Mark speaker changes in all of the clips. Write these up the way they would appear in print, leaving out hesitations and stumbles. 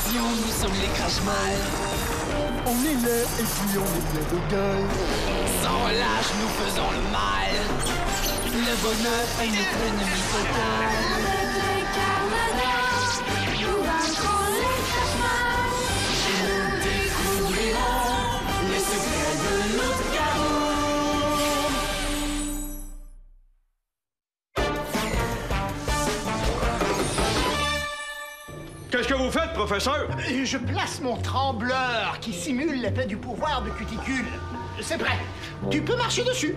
Speaker 1: Attention, nous sommes les crash-mal.
Speaker 2: On est là et puis on est plein de gueule.
Speaker 1: Sans relâche, nous faisons le mal. Le bonheur est notre ennemi total. Nous vaincrons les crash-mal. Nous découvrirons les secrets de notre Kaboom.
Speaker 3: Qu'est-ce que vous faites, professeur?
Speaker 2: Je place mon trembleur qui simule l'effet du pouvoir de cuticule. C'est prêt. Tu peux marcher dessus.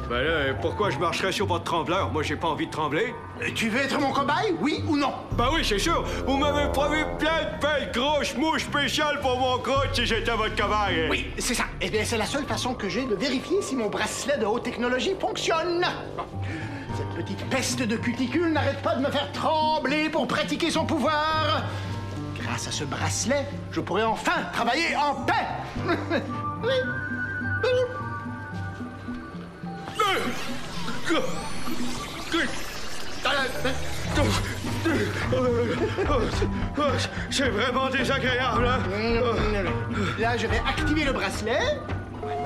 Speaker 3: Ben là, pourquoi je marcherais sur votre trembleur? Moi, j'ai pas envie de trembler.
Speaker 2: Tu veux être mon cobaye, oui ou non?
Speaker 3: Ben oui, c'est sûr. Vous m'avez promis plein de belles grosses mouches spéciales pour mon croûte si j'étais votre cobaye.
Speaker 2: Oui, c'est ça. Eh bien, c'est la seule façon que j'ai de vérifier si mon bracelet de haute technologie fonctionne. Bon. Cette petite peste de cuticule n'arrête pas de me faire trembler pour pratiquer son pouvoir. Grâce à ce bracelet, je pourrai enfin travailler en paix. Oui.
Speaker 3: C'est vraiment désagréable, hein?
Speaker 2: Là, je vais activer le bracelet.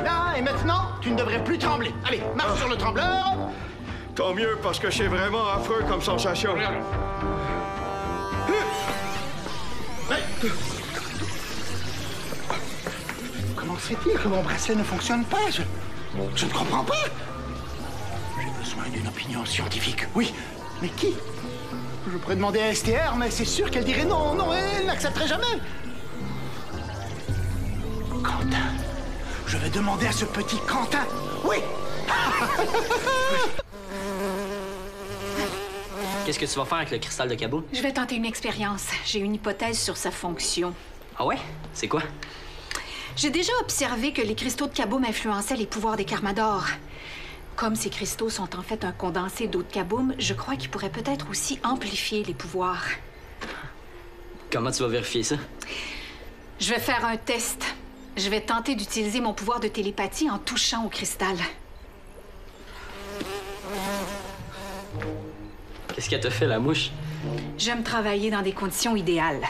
Speaker 2: Là, et maintenant, tu ne devrais plus trembler. Allez, marche sur le trembleur.
Speaker 3: Tant mieux, parce que c'est vraiment affreux comme sensation.
Speaker 2: Comment se fait-il que mon bracelet ne fonctionne pas? Je ne comprends pas. J'ai besoin d'une opinion scientifique. Oui, mais qui? Je pourrais demander à STR, mais c'est sûr qu'elle dirait non, non, elle n'accepterait jamais. Quentin. Je vais demander à ce petit Quentin. Oui.
Speaker 4: Qu'est-ce que tu vas faire avec le cristal de Kaboom?
Speaker 5: Je vais tenter une expérience. J'ai une hypothèse sur sa fonction.
Speaker 4: Ah ouais? C'est quoi?
Speaker 5: J'ai déjà observé que les cristaux de Kaboom influençaient les pouvoirs des Karmadors. Comme ces cristaux sont en fait un condensé d'eau de Kaboom, je crois qu'ils pourraient peut-être aussi amplifier les pouvoirs.
Speaker 4: Comment tu vas vérifier ça?
Speaker 5: Je vais faire un test. Je vais tenter d'utiliser mon pouvoir de télépathie en touchant au cristal.
Speaker 4: Qu'est-ce qu'elle te fait, la mouche?
Speaker 5: J'aime travailler dans des conditions idéales.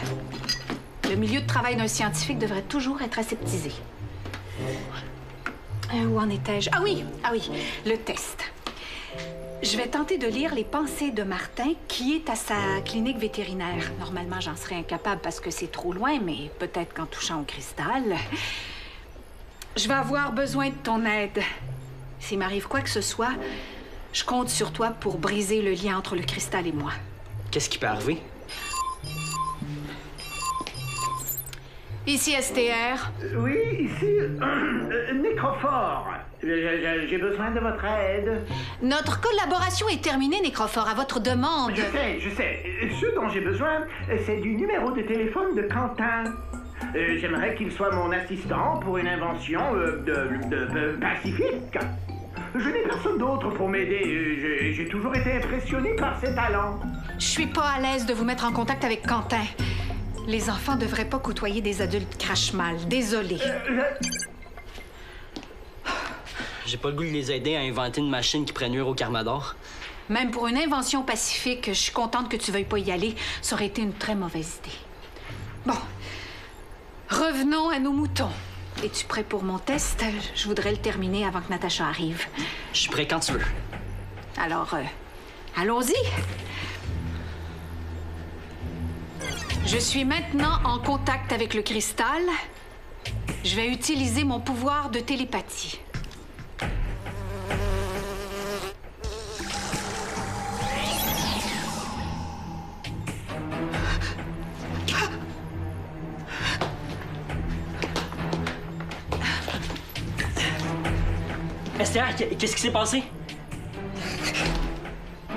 Speaker 5: Le milieu de travail d'un scientifique devrait toujours être aseptisé. Où en étais-je? Ah oui, le test. Je vais tenter de lire les pensées de Martin, qui est à sa clinique vétérinaire. Normalement, j'en serais incapable parce que c'est trop loin, mais peut-être qu'en touchant au cristal... Je vais avoir besoin de ton aide. S'il m'arrive quoi que ce soit, je compte sur toi pour briser le lien entre le cristal et moi.
Speaker 4: Qu'est-ce qui peut arriver?
Speaker 5: Ici STR.
Speaker 2: Oui, ici, Nécrophore. J'ai besoin de votre aide.
Speaker 5: Notre collaboration est terminée, Nécrophore, à votre demande.
Speaker 2: Je sais. Ce dont j'ai besoin, c'est du numéro de téléphone de Quentin. J'aimerais qu'il soit mon assistant pour une invention pacifique. Je n'ai personne d'autre pour m'aider. J'ai toujours été impressionné par ses talents.
Speaker 5: Je suis pas à l'aise de vous mettre en contact avec Quentin. Les enfants devraient pas côtoyer des adultes crache-mal. Désolée.
Speaker 4: J'ai pas le goût de les aider à inventer une machine qui pourrait nuire au Karmador.
Speaker 5: Même pour une invention pacifique, je suis contente que tu veuilles pas y aller. Ça aurait été une très mauvaise idée. Bon. Revenons à nos moutons. Es-tu prêt pour mon test? Je voudrais le terminer avant que Natacha arrive.
Speaker 4: Je suis prêt quand tu veux.
Speaker 5: Alors, allons-y. Je suis maintenant en contact avec le cristal. Je vais utiliser mon pouvoir de télépathie.
Speaker 4: STR, qu'est-ce qui s'est passé?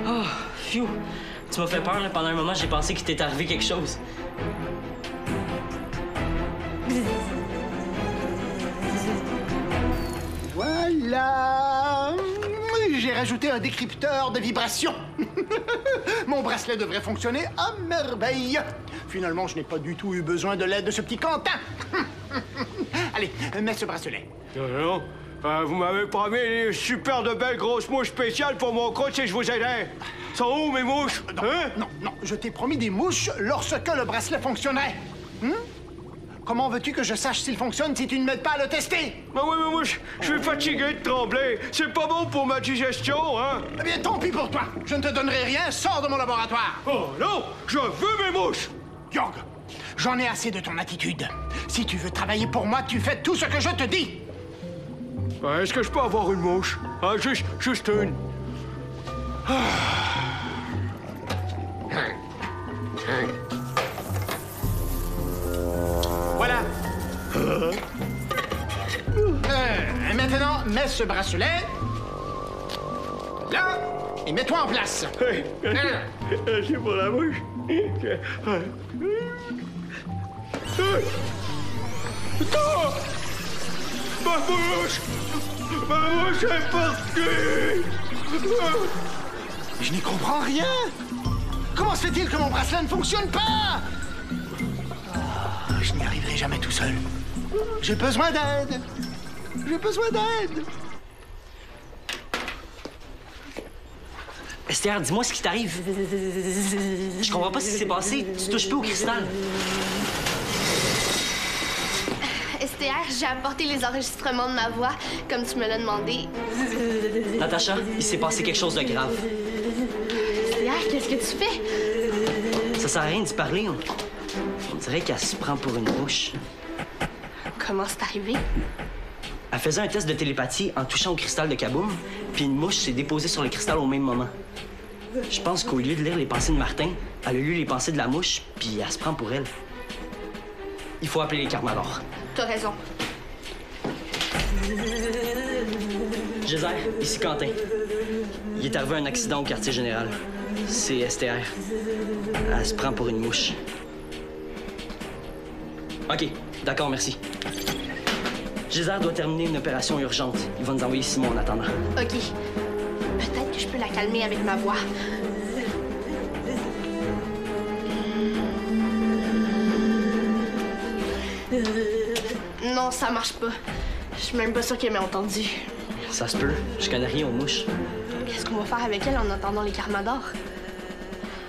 Speaker 4: Oh, phew. Tu m'as fait peur, là. Pendant un moment, j'ai pensé qu'il t'était arrivé quelque chose.
Speaker 2: Voilà. J'ai rajouté un décrypteur de vibrations. Mon bracelet devrait fonctionner à merveille. Finalement, je n'ai pas du tout eu besoin de l'aide de ce petit Quentin. Allez, mets ce bracelet.
Speaker 3: Non. Vous m'avez promis des super de belles grosses mouches spéciales pour mon croûte si je vous aidais. Sont où mes mouches?
Speaker 2: Non, non, je t'ai promis des mouches lorsque le bracelet fonctionnerait. Comment veux-tu que je sache s'il fonctionne si tu ne m'aides pas à le tester?
Speaker 3: Ben oui, mais moi, je suis fatigué de trembler. C'est pas bon pour ma digestion, hein?
Speaker 2: Eh bien, tant pis pour toi. Je ne te donnerai rien. Sors de mon laboratoire.
Speaker 3: Oh non! Je veux mes mouches!
Speaker 2: Yorg, j'en ai assez de ton attitude. Si tu veux travailler pour moi, tu fais tout ce que je te dis.
Speaker 3: Ben, est-ce que je peux avoir une mouche? Hein, juste une.
Speaker 2: Voilà. Maintenant, mets ce bracelet là et mets-toi en place.
Speaker 3: C'est pour la mouche. Non! Ma mouche! Ma mouche est partie!
Speaker 2: Je n'y comprends rien. Comment se fait-il que mon bracelet ne fonctionne pas? Je n'y arriverai jamais tout seul. J'ai besoin d'aide. J'ai besoin d'aide.
Speaker 4: Esther, dis-moi ce qui t'arrive. Je comprends pas ce qui s'est passé. Tu touches plus au cristal.
Speaker 6: STR, j'ai apporté les enregistrements de ma voix, comme tu me l'as demandé.
Speaker 4: Natacha, il s'est passé quelque chose de grave.
Speaker 6: STR, qu'est-ce que tu fais?
Speaker 4: Ça sert à rien d'y parler. On dirait qu'elle se prend pour une mouche.
Speaker 6: Comment c'est arrivé?
Speaker 4: Elle faisait un test de télépathie en touchant au cristal de Kaboom, puis une mouche s'est déposée sur le cristal au même moment. Je pense qu'au lieu de lire les pensées de Martin, elle a lu les pensées de la mouche, puis elle se prend pour elle. Il faut appeler les Karmadors.
Speaker 6: T'as raison.
Speaker 4: Geyser, ici Quentin. Il est arrivé un accident au quartier général. C'est STR. Elle se prend pour une mouche. OK, d'accord, merci. Geyser doit terminer une opération urgente. Il va nous envoyer Simon en attendant.
Speaker 6: OK. Peut-être que je peux la calmer avec ma voix. Non, ça marche pas. Je suis même pas sûre qu'elle m'ait entendu.
Speaker 4: Ça se peut. Je connais rien aux mouches.
Speaker 6: Qu'est-ce qu'on va faire avec elle en attendant les Karmadors?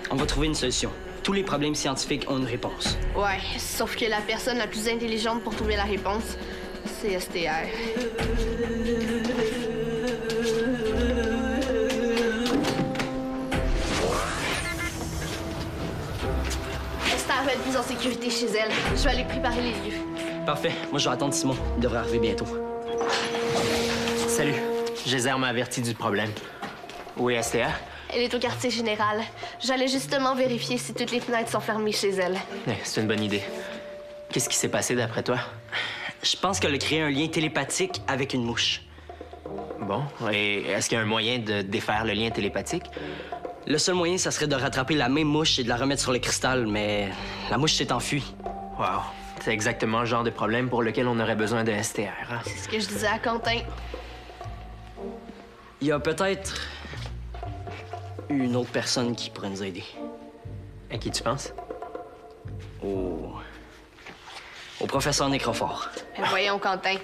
Speaker 4: On va trouver une solution. Tous les problèmes scientifiques ont une réponse.
Speaker 6: Ouais, sauf que la personne la plus intelligente pour trouver la réponse, c'est STR. STR va être mise en sécurité chez elle. Je vais aller préparer les lieux.
Speaker 4: Parfait. Moi, je vais attendre Simon. Il devrait arriver bientôt.
Speaker 7: Salut. Geyser m'a averti du problème. Où est STR?
Speaker 6: Elle est au quartier général. J'allais justement vérifier si toutes les fenêtres sont fermées chez elle.
Speaker 7: C'est une bonne idée. Qu'est-ce qui s'est passé d'après toi?
Speaker 4: Je pense qu'elle a créé un lien télépathique avec une mouche.
Speaker 7: Bon, et est-ce qu'il y a un moyen de défaire le lien télépathique?
Speaker 4: Le seul moyen, ça serait de rattraper la même mouche et de la remettre sur le cristal, mais la mouche s'est enfuie.
Speaker 7: Wow. C'est exactement le genre de problème pour lequel on aurait besoin de STR. Hein?
Speaker 6: C'est ce que je disais à Quentin.
Speaker 4: Il y a peut-être une autre personne qui pourrait nous aider.
Speaker 7: À qui tu penses?
Speaker 4: Au professeur Nécrophore.
Speaker 6: Ben voyons, Quentin.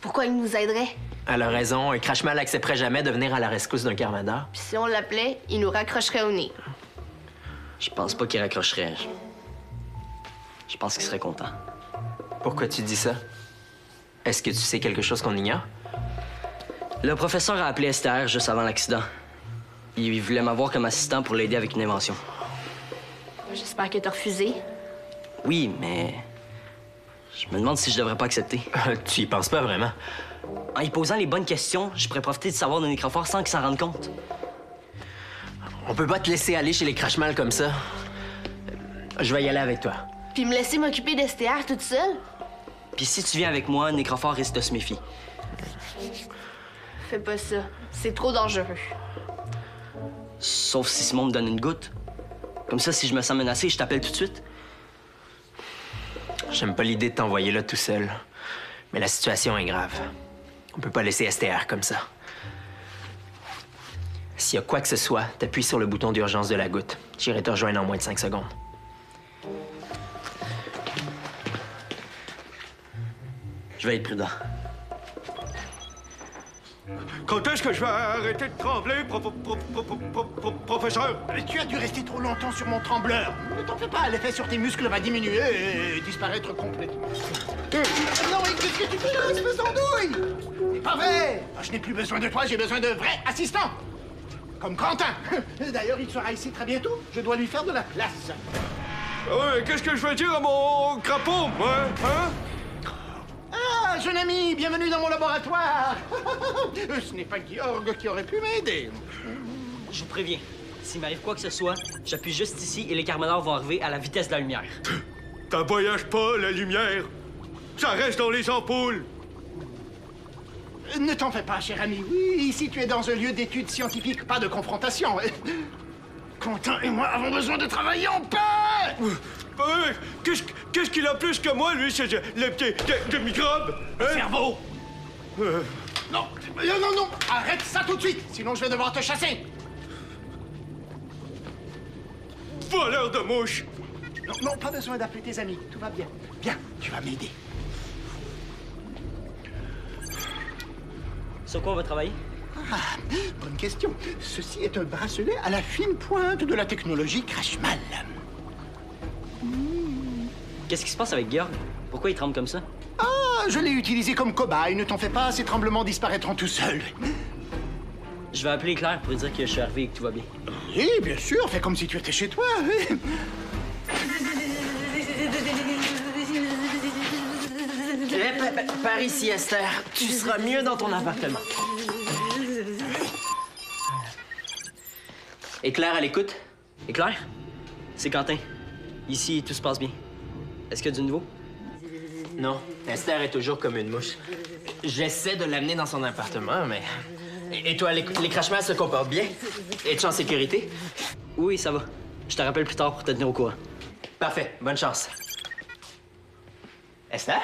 Speaker 6: Pourquoi il nous aiderait?
Speaker 7: Elle a raison, un Crashmal n'accepterait jamais de venir à la rescousse d'un Karmador.
Speaker 6: Puis si on l'appelait, il nous raccrocherait au nez.
Speaker 4: Je pense pas qu'il raccrocherait. Je pense qu'il serait content.
Speaker 7: Pourquoi tu dis ça? Est-ce que tu sais quelque chose qu'on ignore?
Speaker 4: Le professeur a appelé Esther juste avant l'accident. Il voulait m'avoir comme assistant pour l'aider avec une invention.
Speaker 6: J'espère que t'as refusé.
Speaker 4: Oui, mais... Je me demande si je devrais pas accepter.
Speaker 7: Tu y penses pas vraiment?
Speaker 4: En y posant les bonnes questions, je pourrais profiter du savoir de Nécrophore sans qu'il s'en rende compte.
Speaker 7: On peut pas te laisser aller chez les Crashmal comme ça. Je vais y aller avec toi.
Speaker 6: Puis me laisser m'occuper d'STR toute seule?
Speaker 4: Puis si tu viens avec moi, Nécrophore risque de se méfier.
Speaker 6: Fais pas ça. C'est trop dangereux.
Speaker 4: Sauf si Simon me donne une goutte. Comme ça, si je me sens menacé, je t'appelle tout de suite.
Speaker 7: J'aime pas l'idée de t'envoyer là tout seul. Mais la situation est grave. On peut pas laisser STR comme ça. S'il y a quoi que ce soit, t'appuies sur le bouton d'urgence de la goutte. J'irai te rejoindre en moins de 5 secondes.
Speaker 4: Je vais être prudent.
Speaker 3: Quand est-ce que je vais arrêter de trembler, professeur?
Speaker 2: Tu as dû rester trop longtemps sur mon trembleur. Ne t'en fais pas, l'effet sur tes muscles va diminuer et disparaître complètement. Non, mais qu'est-ce que tu fais là, espèce d'andouille? C'est pas vrai. Je n'ai plus besoin de toi, j'ai besoin de vrais assistants. Comme Quentin. D'ailleurs, il sera ici très bientôt. Je dois lui faire de la place.
Speaker 3: Ouais, qu'est-ce que je vais dire à mon crapaud, moi, hein?
Speaker 2: Ah, jeune ami, bienvenue dans mon laboratoire. Ce n'est pas Georg qui aurait pu m'aider.
Speaker 4: Je vous préviens, s'il m'arrive quoi que ce soit, j'appuie juste ici et les carmenards vont arriver à la vitesse de la lumière.
Speaker 3: Ça voyage pas, la lumière. Ça reste dans les ampoules.
Speaker 2: Ne t'en fais pas, cher ami. Oui, ici, tu es dans un lieu d'études scientifiques, pas de confrontation. Quentin et moi avons besoin de travailler en paix.
Speaker 3: Qu'est-ce qu'il a plus que moi, lui, c'est les petits de microbes?
Speaker 2: Le cerveau. Non, non, arrête ça tout de suite, sinon je vais devoir te chasser.
Speaker 3: Voleur de mouches.
Speaker 2: Non, pas besoin d'appeler tes amis, tout va bien. Viens, tu vas m'aider.
Speaker 4: Sur quoi on va travailler?
Speaker 2: Ah, bonne question. Ceci est un bracelet à la fine pointe de la technologie Crashmal.
Speaker 4: Qu'est-ce qui se passe avec Georg? Pourquoi il tremble comme ça?
Speaker 2: Ah, je l'ai utilisé comme cobaye. Ne t'en fais pas, ces tremblements disparaîtront tout seuls.
Speaker 4: Je vais appeler Claire pour lui dire que je suis arrivé et que tout va bien.
Speaker 2: Oui, bien sûr. Fais comme si tu étais chez toi.
Speaker 7: Par ici, Esther. Tu seras mieux dans ton appartement. Et Claire, à l'écoute?
Speaker 4: Et Claire? C'est Quentin. Ici, tout se passe bien. Est-ce qu'il y a du nouveau?
Speaker 7: Non, Esther est toujours comme une mouche. J'essaie de l'amener dans son appartement, mais... Et toi, les crachemats se comportent bien? Es-tu en sécurité?
Speaker 4: Oui, ça va. Je te rappelle plus tard pour te tenir au courant.
Speaker 7: Parfait, bonne chance. Esther?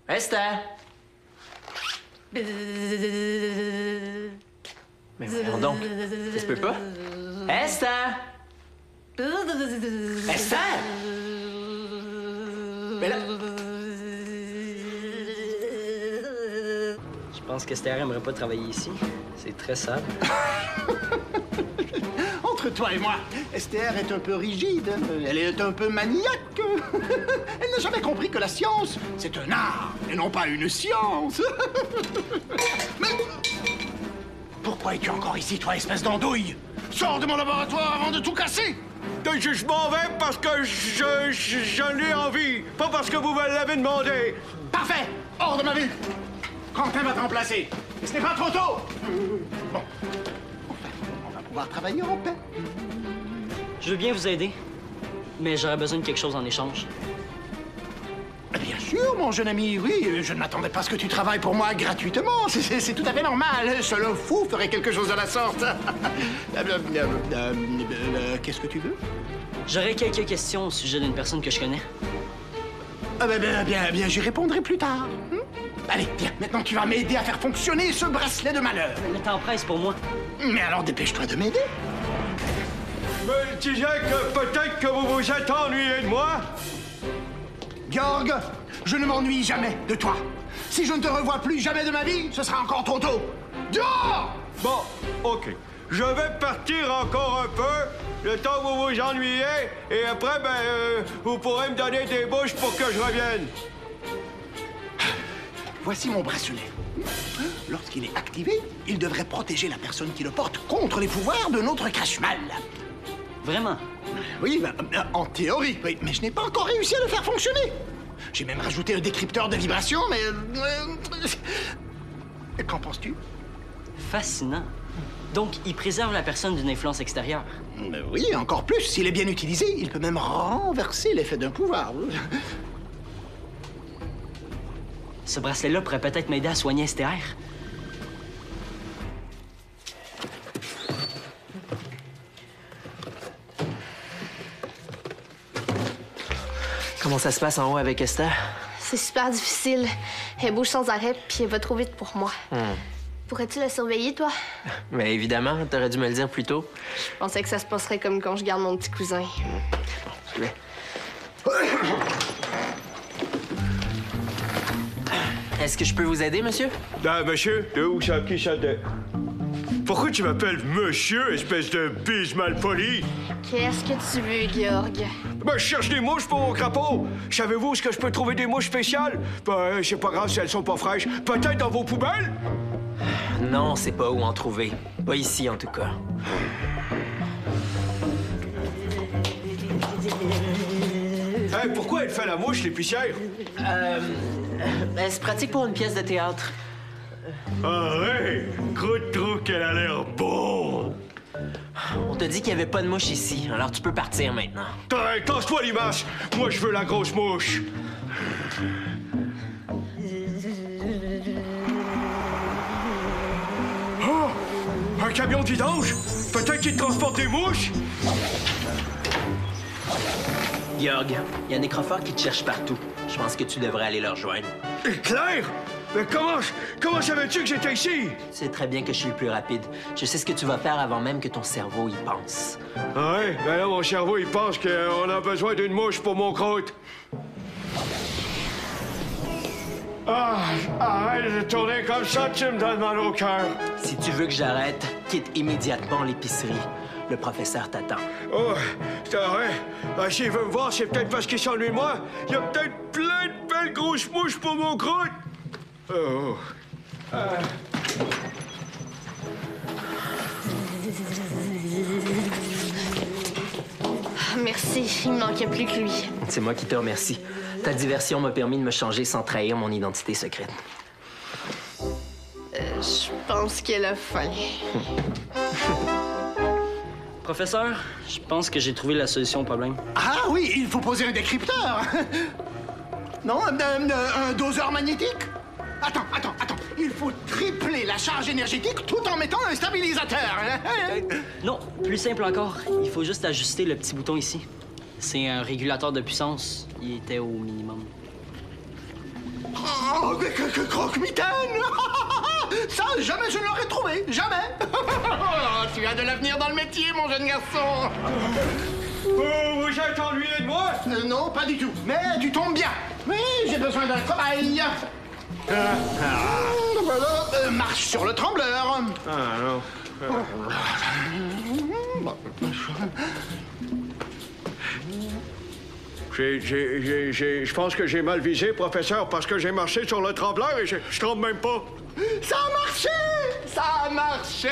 Speaker 7: Esther? Mais voyons donc, ça se peut pas. Esther? Esther? Mais là...
Speaker 4: Je pense qu'Esther aimerait pas travailler ici. C'est très sale.
Speaker 2: Entre toi et moi, Esther est un peu rigide. Elle est un peu maniaque. Elle n'a jamais compris que la science, c'est un art et non pas une science. Mais pourquoi es-tu encore ici, toi, espèce d'andouille? Sors de mon laboratoire avant de tout casser.
Speaker 3: Je m'en vais parce que j'en ai envie, pas parce que vous me l'avez demandé.
Speaker 2: Parfait. Hors de ma vue. Quentin va te remplacer. Et ce n'est pas trop tôt. Bon. Enfin, on va pouvoir travailler en paix.
Speaker 4: Je veux bien vous aider, mais j'aurais besoin de quelque chose en échange.
Speaker 2: Bien sûr, mon jeune ami, oui. Je ne m'attendais pas à ce que tu travailles pour moi gratuitement. C'est tout à fait normal. Seul un fou ferait quelque chose de la sorte. Qu'est-ce que tu veux?
Speaker 4: J'aurais quelques questions au sujet d'une personne que je connais.
Speaker 2: Bien, j'y répondrai plus tard. Allez, viens, maintenant tu vas m'aider à faire fonctionner ce bracelet de malheur.
Speaker 4: Le temps presse pour moi.
Speaker 2: Mais alors dépêche-toi de m'aider.
Speaker 3: Me disais que peut-être que vous vous êtes ennuyé de moi.
Speaker 2: Georg, je ne m'ennuie jamais de toi. Si je ne te revois plus jamais de ma vie, ce sera encore trop tôt. Georg!
Speaker 3: Bon, OK. Je vais partir encore un peu, le temps que vous vous ennuyez, et après, vous pourrez me donner des bouches pour que je revienne.
Speaker 2: Voici mon bracelet. Lorsqu'il est activé, il devrait protéger la personne qui le porte contre les pouvoirs de notre Crashmal.
Speaker 4: Vraiment?
Speaker 2: Oui, en théorie, oui, mais je n'ai pas encore réussi à le faire fonctionner. J'ai même rajouté un décrypteur de vibrations, mais... Qu'en penses-tu?
Speaker 4: Fascinant. Donc, il préserve la personne d'une influence extérieure.
Speaker 2: Oui, encore plus. S'il est bien utilisé, il peut même renverser l'effet d'un pouvoir.
Speaker 4: Ce bracelet-là pourrait peut-être m'aider à soigner Esther.
Speaker 7: Comment ça se passe en haut avec Esther?
Speaker 6: C'est super difficile. Elle bouge sans arrêt, puis elle va trop vite pour moi. Pourrais-tu la surveiller, toi?
Speaker 7: Mais évidemment, t'aurais dû me le dire plus tôt.
Speaker 6: Je pensais que ça se passerait comme quand je garde mon petit cousin.
Speaker 7: Je vais. Est-ce que je peux vous aider, monsieur?
Speaker 3: Monsieur, de où ça qui ça de... Pourquoi tu m'appelles monsieur, espèce de bise mal poli?
Speaker 6: Qu'est-ce que tu veux, Georg?
Speaker 3: Ben, je cherche des mouches pour mon crapaud. Savez-vous où est-ce que je peux trouver des mouches spéciales? Ben, c'est pas grave si elles sont pas fraîches. Peut-être dans vos poubelles?
Speaker 7: Non, on sait pas où en trouver. Pas ici, en tout cas.
Speaker 3: Hey, pourquoi elle fait la mouche, l'épicière?
Speaker 7: Ben, c'est pratique pour une pièce de théâtre.
Speaker 3: Ah ouais? Gros trou qu'elle a l'air bon!
Speaker 7: On t'a dit qu'il y avait pas de mouche ici, alors tu peux partir maintenant.
Speaker 3: Tasse-toi, limace! Moi, je veux la grosse mouche! Oh! Un camion de vidange? Peut-être qu'il transporte des mouches?
Speaker 7: Georg, il y a un nécrophore qui te cherche partout. Je pense que tu devrais aller le rejoindre.
Speaker 3: Claire? Mais comment savais-tu que j'étais ici?
Speaker 7: C'est très bien que je suis le plus rapide. Je sais ce que tu vas faire avant même que ton cerveau y pense.
Speaker 3: Ah ouais? Ben là, mon cerveau, il pense qu'on a besoin d'une mouche pour mon croûte. Ah, arrête de tourner comme ça, tu me donnes mal au cœur.
Speaker 7: Si tu veux que j'arrête, quitte immédiatement l'épicerie. Le professeur t'attend.
Speaker 3: Oh, c'est vrai. Ben, s'il veut me voir, c'est peut-être parce qu'il s'ennuie de moi. Il y a peut-être plein de belles grosses mouches pour mon croûte. Oh.
Speaker 6: Merci, il me manquait plus que lui.
Speaker 7: C'est moi qui te remercie. Ta diversion m'a permis de me changer sans trahir mon identité secrète.
Speaker 6: Je pense qu'elle a faim.
Speaker 4: Professeur, je pense que j'ai trouvé la solution au problème.
Speaker 2: Ah oui, il faut poser un décrypteur. Non, un doseur magnétique? Attends. Il faut tripler la charge énergétique tout en mettant un stabilisateur.
Speaker 4: Non, plus simple encore. Il faut juste ajuster le petit bouton ici. C'est un régulateur de puissance. Il était au minimum.
Speaker 2: Oh, mais que croque-mitaine! Ça, jamais je ne l'aurais trouvé. Jamais. Tu as de l'avenir dans le métier, mon jeune garçon.
Speaker 3: Oh, vous êtes ennuyé de moi?
Speaker 2: Non, pas du tout. Mais tu tombes bien. Oui, j'ai besoin d'un cobaye. Voilà, marche sur le trembleur.
Speaker 3: Ah, non. Je pense que j'ai mal visé, professeur, parce que j'ai marché sur le trembleur et je tremble même pas.
Speaker 2: Ça a marché! Ça a marché!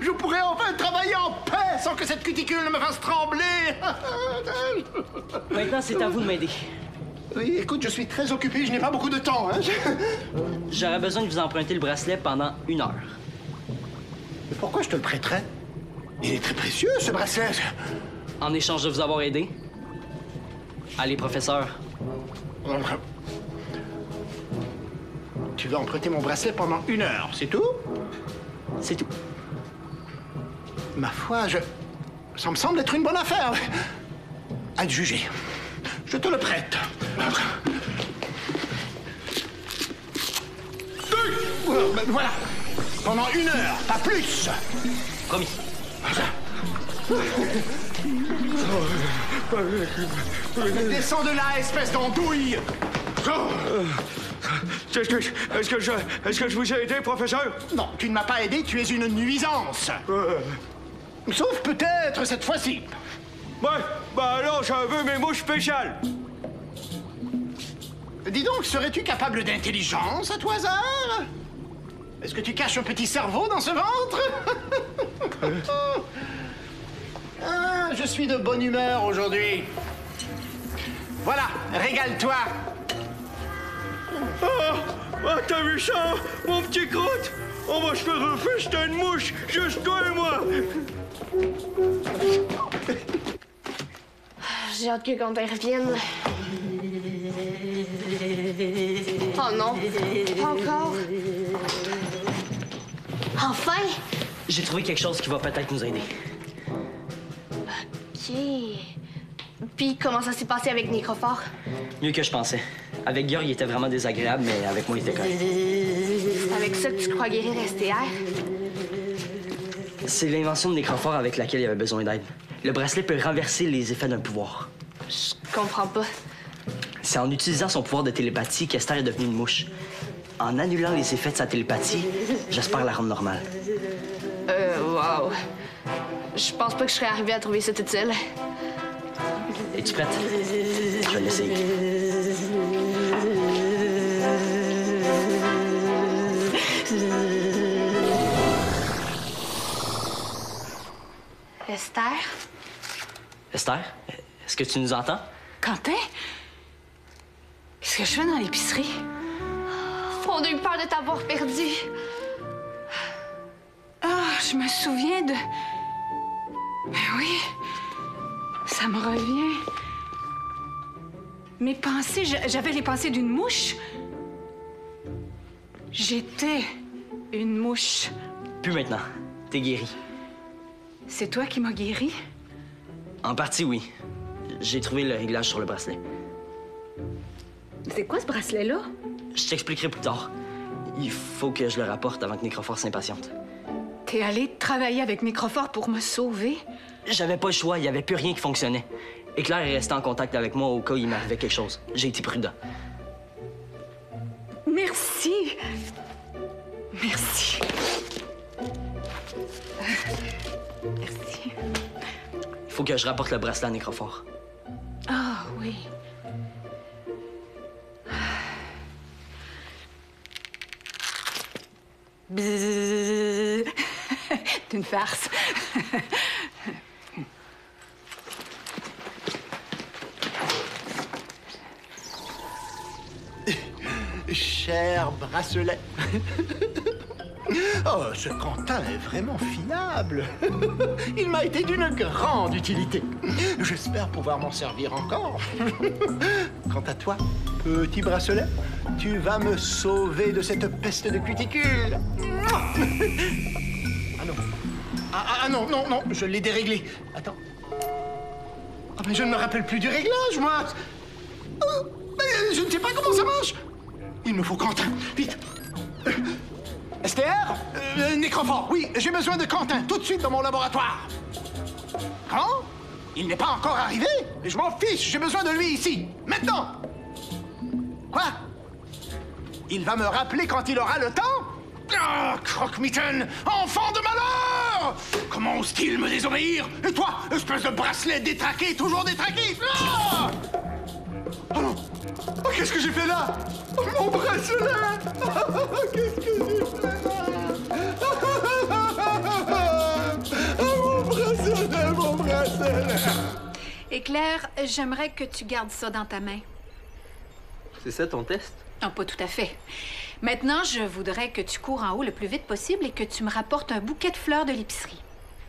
Speaker 2: Je pourrais enfin travailler en paix sans que cette cuticule ne me fasse trembler!
Speaker 4: Maintenant, c'est à vous de m'aider.
Speaker 2: Oui, écoute, je suis très occupé, je n'ai pas beaucoup de temps, hein?
Speaker 4: J'aurais besoin de vous emprunter le bracelet pendant 1 heure.
Speaker 2: Mais pourquoi je te le prêterais? Il est très précieux, ce bracelet.
Speaker 4: En échange de vous avoir aidé. Allez, professeur.
Speaker 2: Tu veux emprunter mon bracelet pendant 1 heure, c'est tout?
Speaker 4: C'est tout.
Speaker 2: Ma foi, ça me semble être une bonne affaire. À te juger. Je te le prête. Voilà. Pendant 1 heure, pas plus.
Speaker 4: Promis.
Speaker 2: Descends de là, espèce d'andouille.
Speaker 3: Est-ce que je vous ai aidé, professeur?
Speaker 2: Non, tu ne m'as pas aidé, tu es une nuisance. Sauf peut-être cette fois-ci.
Speaker 3: Ouais, ben alors j'en veux mes mouches spéciales.
Speaker 2: Dis donc, serais-tu capable d'intelligence, à tout hasard? Est-ce que tu caches un petit cerveau dans ce ventre? Ah, je suis de bonne humeur aujourd'hui. Voilà, régale-toi.
Speaker 3: Ah, t'as vu ça, mon petit croûte? On va se faire un festin de mouches, juste toi et moi.
Speaker 6: J'ai hâte que quand elle revienne. Oh non, pas encore. Enfin!
Speaker 4: J'ai trouvé quelque chose qui va peut-être nous aider.
Speaker 6: OK. Puis comment ça s'est passé avec Nécrophore?
Speaker 4: Mieux que je pensais. Avec Georg, il était vraiment désagréable, mais avec moi, il était correct.
Speaker 6: C'est avec ça que tu crois guérir STR?
Speaker 4: C'est l'invention de Nécrophore avec laquelle il avait besoin d'aide. Le bracelet peut renverser les effets d'un pouvoir.
Speaker 6: Je comprends pas.
Speaker 4: C'est en utilisant son pouvoir de télépathie qu'Esther est devenue une mouche. En annulant les effets de sa télépathie, j'espère la rendre normale.
Speaker 6: Wow. Je pense pas que je serais arrivée à trouver ça toute seule.
Speaker 4: Es-tu prête? Je vais l'essayer.
Speaker 6: Esther?
Speaker 4: Esther, est-ce que tu nous entends?
Speaker 5: Quentin? Qu'est-ce que je fais dans l'épicerie?
Speaker 6: On a eu peur de t'avoir perdu.
Speaker 5: Ah, je me souviens de... Ben oui, ça me revient. Mes pensées, j'avais les pensées d'une mouche. J'étais une mouche.
Speaker 4: Plus maintenant. T'es guérie.
Speaker 5: C'est toi qui m'as guéri?
Speaker 4: En partie, oui. J'ai trouvé le réglage sur le bracelet.
Speaker 5: C'est quoi ce bracelet-là?
Speaker 4: Je t'expliquerai plus tard. Il faut que je le rapporte avant que Nécrophore s'impatiente.
Speaker 5: T'es allé travailler avec Nécrophore pour me sauver?
Speaker 4: J'avais pas le choix, il n'y avait plus rien qui fonctionnait. Éclair est resté en contact avec moi au cas où il m'arrivait quelque chose. J'ai été prudent.
Speaker 5: Merci. Merci. Merci.
Speaker 4: Il faut que je rapporte le bracelet à Nécrophore.
Speaker 5: Ah oui. Bzzz. C'est une farce.
Speaker 2: Cher bracelet. Oh, ce Quentin est vraiment fiable. Il m'a été d'une grande utilité. J'espère pouvoir m'en servir encore. Quant à toi, petit bracelet, tu vas me sauver de cette peste de cuticule. Ah non. Ah non, non, non, je l'ai déréglé. Attends. Ah, mais je ne me rappelle plus du réglage, moi. Oh, mais je ne sais pas comment ça marche. Il me faut Quentin, vite. Esther, Nécrophore, oui, j'ai besoin de Quentin, tout de suite dans mon laboratoire. Quand? Il n'est pas encore arrivé? Je m'en fiche, j'ai besoin de lui ici, maintenant. Quoi? Il va me rappeler quand il aura le temps? Ah, croque-mitaine, enfant de malheur! Comment ose-t-il me désobéir? Et toi, espèce de bracelet détraqué, toujours détraqué! Ah! Oh non! Oh, qu'est-ce que j'ai fait là? Oh, mon bracelet! Qu'est-ce que j'ai fait là? Oh, mon bracelet!
Speaker 5: Éclair, j'aimerais que tu gardes ça dans ta main.
Speaker 7: C'est ça ton test?
Speaker 5: Non, pas tout à fait. Maintenant, je voudrais que tu cours en haut le plus vite possible et que tu me rapportes un bouquet de fleurs de l'épicerie.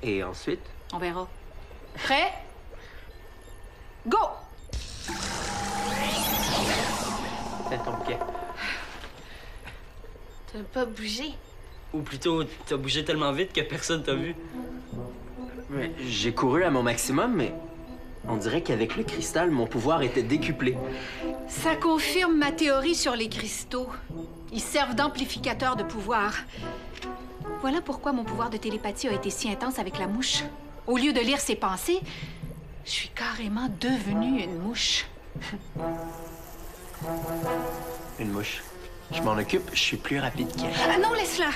Speaker 7: Et ensuite?
Speaker 5: On verra. Prêt? Go!
Speaker 7: Tiens ton bouquet.
Speaker 6: T'as pas bougé.
Speaker 4: Ou plutôt, t'as bougé tellement vite que personne t'a vu.
Speaker 7: Mais j'ai couru à mon maximum, mais on dirait qu'avec le cristal, mon pouvoir était décuplé.
Speaker 5: Ça confirme ma théorie sur les cristaux. Ils servent d'amplificateur de pouvoir. Voilà pourquoi mon pouvoir de télépathie a été si intense avec la mouche. Au lieu de lire ses pensées, je suis carrément devenue une mouche.
Speaker 7: Une mouche. Je m'en occupe, je suis plus rapide qu'elle.
Speaker 5: Ah non, laisse-la!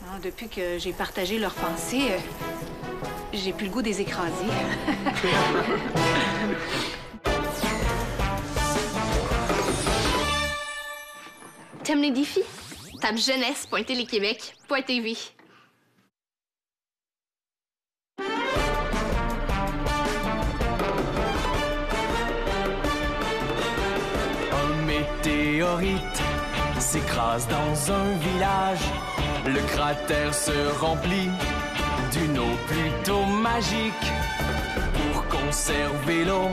Speaker 5: Non, depuis que j'ai partagé leurs pensées, j'ai plus le goût des écraser.
Speaker 6: T'aimes les défis? Tape jeunesse.téléquébec.tv.
Speaker 1: Un météorite s'écrase dans un village. Le cratère se remplit d'une eau plutôt magique. Pour conserver l'eau,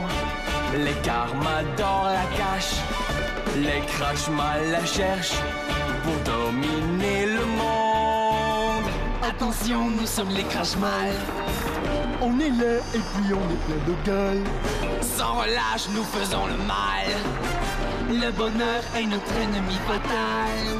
Speaker 1: les Carmadors la cachent. Les Crachmas la cherchent pour dominer le monde. Attention, nous sommes les Crachmas.
Speaker 8: On est laid et puis on est plein de gueule.
Speaker 1: Sans relâche, nous faisons le mal. Le bonheur est notre ennemi fatal.